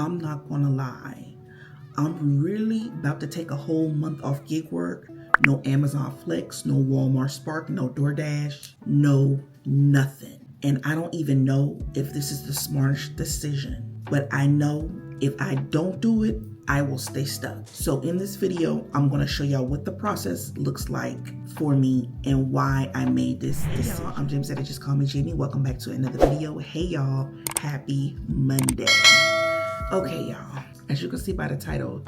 I'm not gonna lie. I'm really about to take a whole month off gig work. No Amazon Flex, no Walmart Spark, no DoorDash, no nothing. And I don't even know if this is the smartest decision, but I know if I don't do it, I will stay stuck. So in this video, I'm gonna show y'all what the process looks like for me and why I made this decision. Hey, I'm James, just call me Jamie. Welcome back to another video. Hey y'all, happy Monday. Okay y'all, as you can see by the title,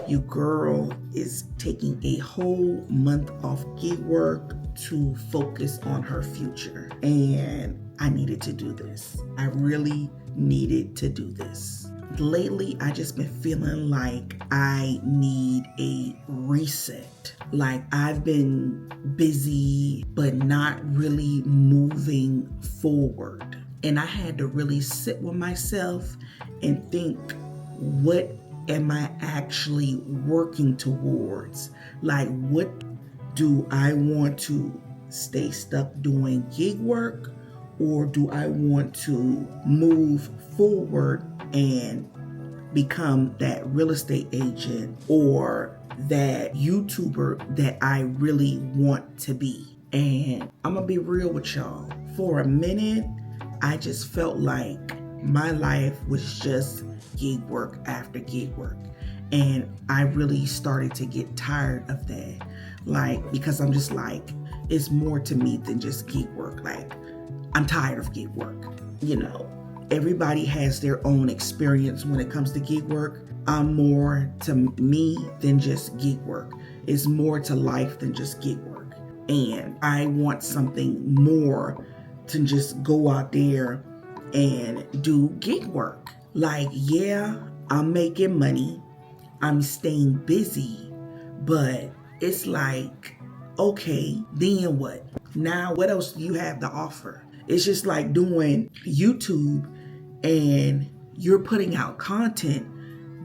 your girl is taking a whole month off gig work to focus on her future. And I needed to do this. I really needed to do this. Lately, I just been feeling like I need a reset. Like I've been busy, but not really moving forward. And I had to really sit with myself and think, what am I actually working towards? Like, what do I want to stay stuck doing gig work? Or do I want to move forward and become that real estate agent or that YouTuber that I really want to be? And I'm gonna be real with y'all. For a minute, I just felt like my life was just gig work after gig work. And I really started to get tired of that. Like, because I'm just like, it's more to me than just gig work. Like, I'm tired of gig work. You know, everybody has their own experience when it comes to gig work. I'm more to me than just gig work. It's more to life than just gig work. And I want something more to just go out there and do gig work. Like, yeah, I'm making money, I'm staying busy, but it's like, okay, then what? Now, what else do you have to offer? It's just like doing YouTube and you're putting out content,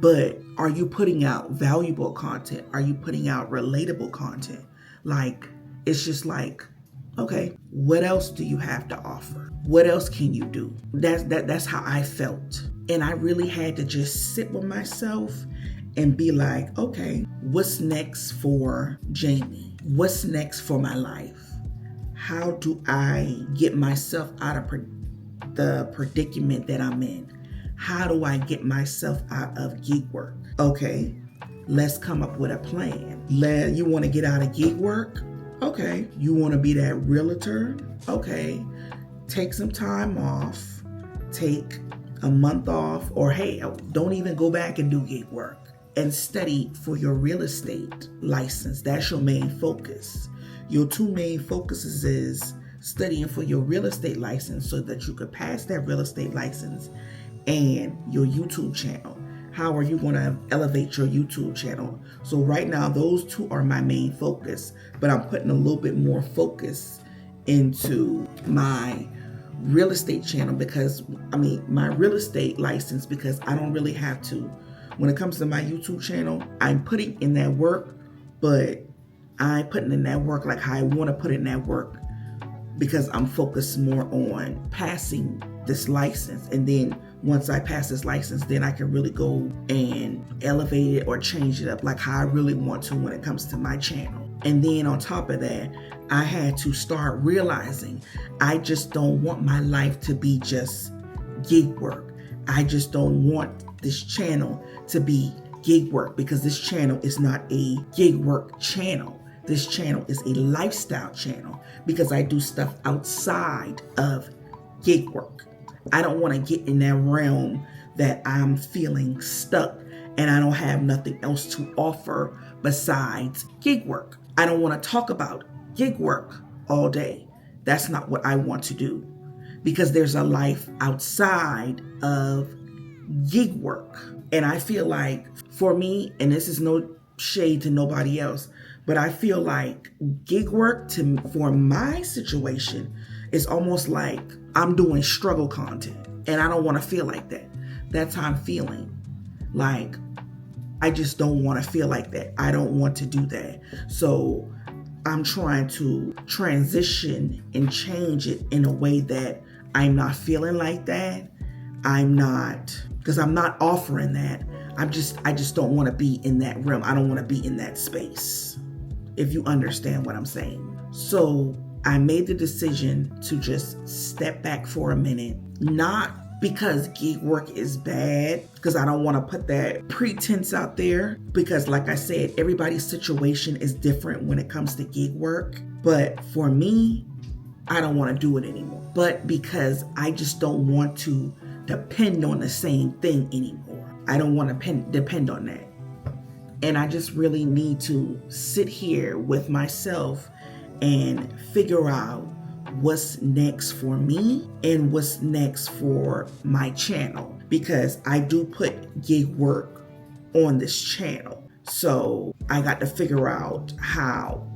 but are you putting out valuable content? Are you putting out relatable content? Like, it's just like, okay, what else do you have to offer? What else can you do? That's how I felt. And I really had to just sit with myself and be like, okay, what's next for Jamie? What's next for my life? How do I get myself out of the predicament that I'm in? How do I get myself out of gig work? Okay, let's come up with a plan. You want to get out of gig work? Okay. You want to be that realtor? Okay. Take some time off. Take a month off, or hey, don't even go back and do gig work and study for your real estate license. That's your main focus. Your two main focuses is studying for your real estate license so that you could pass that real estate license, and your YouTube channel. How are you going to elevate your YouTube channel? So right now, those two are my main focus, but I'm putting a little bit more focus into my real estate channel my real estate license, because I don't really have to. When it comes to my YouTube channel, I'm putting in that work, but I'm putting in that work like how I want to put in that work, because I'm focused more on passing this license. And then once I pass this license, then I can really go and elevate it or change it up like how I really want to when it comes to my channel. And then on top of that, I had to start realizing I just don't want my life to be just gig work. I just don't want this channel to be gig work, because this channel is not a gig work channel. This channel is a lifestyle channel, because I do stuff outside of gig work. I don't want to get in that realm that I'm feeling stuck and I don't have nothing else to offer besides gig work. I don't want to talk about gig work all day. That's not what I want to do, because there's a life outside of gig work. And I feel like for me, and this is no shade to nobody else, but I feel like gig work for my situation is almost like I'm doing struggle content, and I don't want to feel like that. That's how I'm feeling. Like, I just don't want to feel like that. I don't want to do that. So I'm trying to transition and change it in a way that I'm not feeling like that. I'm not because I'm not offering that. I just don't want to be in that realm. I don't want to be in that space, if you understand what I'm saying. So I made the decision to just step back for a minute, not because gig work is bad, because I don't want to put that pretense out there, because like I said, everybody's situation is different when it comes to gig work. But for me, I don't want to do it anymore. But because I just don't want to depend on the same thing anymore. I don't want to depend on that. And I just really need to sit here with myself and figure out what's next for me and what's next for my channel, because I do put gig work on this channel. So I got to figure out how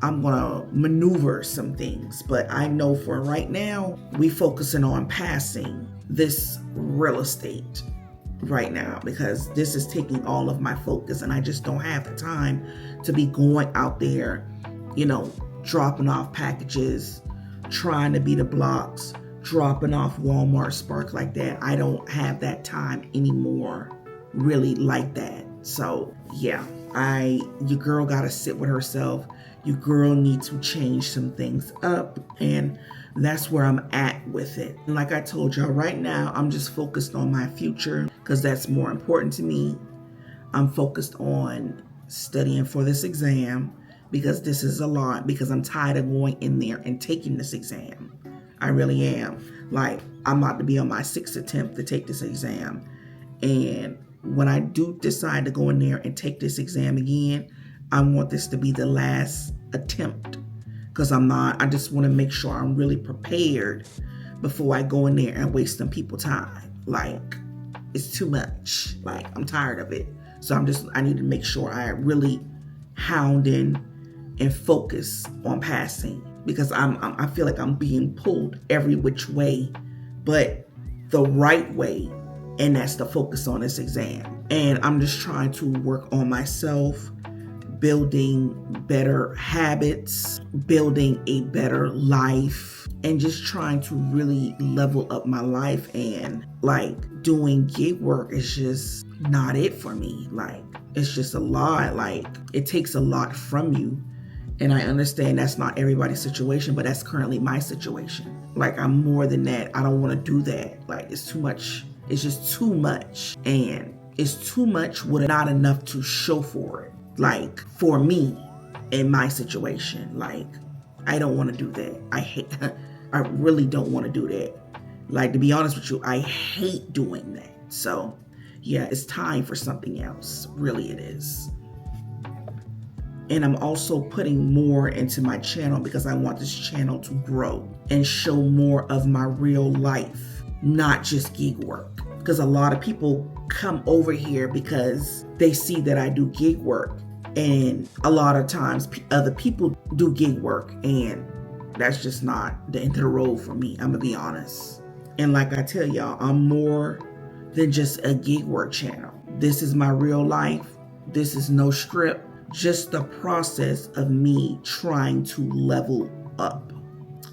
I'm gonna maneuver some things. But I know for right now, we focusing on passing this real estate right now, because this is taking all of my focus, and I just don't have the time to be going out there, dropping off packages, trying to beat the blocks, dropping off Walmart Spark like that. I don't have that time anymore, really like that. So yeah, your girl gotta sit with herself. Your girl needs to change some things up, and that's where I'm at with it. And like I told y'all, right now, I'm just focused on my future, because that's more important to me. I'm focused on studying for this exam, because this is a lot, because I'm tired of going in there and taking this exam. I really am. Like, I'm about to be on my 6th attempt to take this exam. And when I do decide to go in there and take this exam again, I want this to be the last attempt, because I just want to make sure I'm really prepared before I go in there and waste some people's time. Like, it's too much. Like, I'm tired of it. So I need to make sure I really hound in and focus on passing, because I feel like I'm being pulled every which way, but the right way, and that's the focus on this exam. And I'm just trying to work on myself, building better habits, building a better life, and just trying to really level up my life. And like, doing gig work is just not it for me. Like, it's just a lot. Like, it takes a lot from you. And I understand that's not everybody's situation, but that's currently my situation. Like, I'm more than that. I don't want to do that. Like, it's too much. It's just too much. And it's too much with not enough to show for it. Like, for me, in my situation, like, I don't want to do that. I really don't want to do that. Like, to be honest with you, I hate doing that. So, yeah, it's time for something else. Really, it is. And I'm also putting more into my channel, because I want this channel to grow and show more of my real life, not just gig work. Because a lot of people come over here because they see that I do gig work. And a lot of times other people do gig work, and that's just not the end of the road for me. I'm gonna be honest. And like I tell y'all, I'm more than just a gig work channel. This is my real life. This is no script. Just the process of me trying to level up.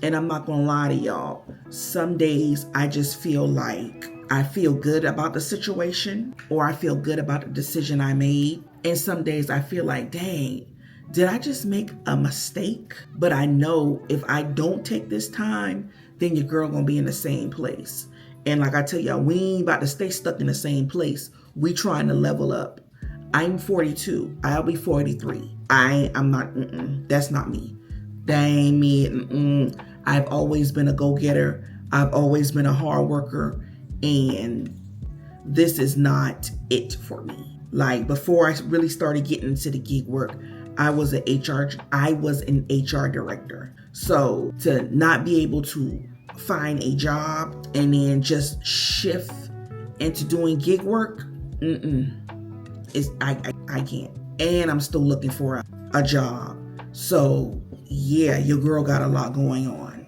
And I'm not gonna lie to y'all, some days I just feel like I feel good about the situation, or I feel good about the decision I made. And some days I feel like, dang, did I just make a mistake? But I know if I don't take this time, then your girl gonna be in the same place. And like I tell y'all, we ain't about to stay stuck in the same place. We trying to level up. I'm 42. I'll be 43. I'm not, that's not me. That ain't me. I've always been a go-getter. I've always been a hard worker. And this is not it for me. Like, before I really started getting into the gig work, I was an HR director. So to not be able to find a job and then just shift into doing gig work, I can't. And I'm still looking for a job. So yeah, your girl got a lot going on.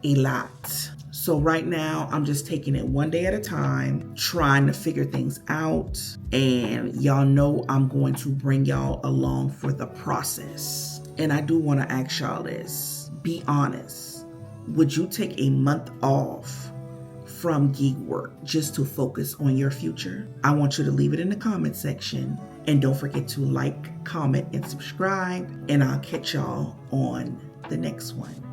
A lot. So right now, I'm just taking it one day at a time, trying to figure things out. And y'all know I'm going to bring y'all along for the process. And I do want to ask y'all this. Be honest. Would you take a month off from gig work just to focus on your future? I want you to leave it in the comment section. And don't forget to like, comment, and subscribe. And I'll catch y'all on the next one.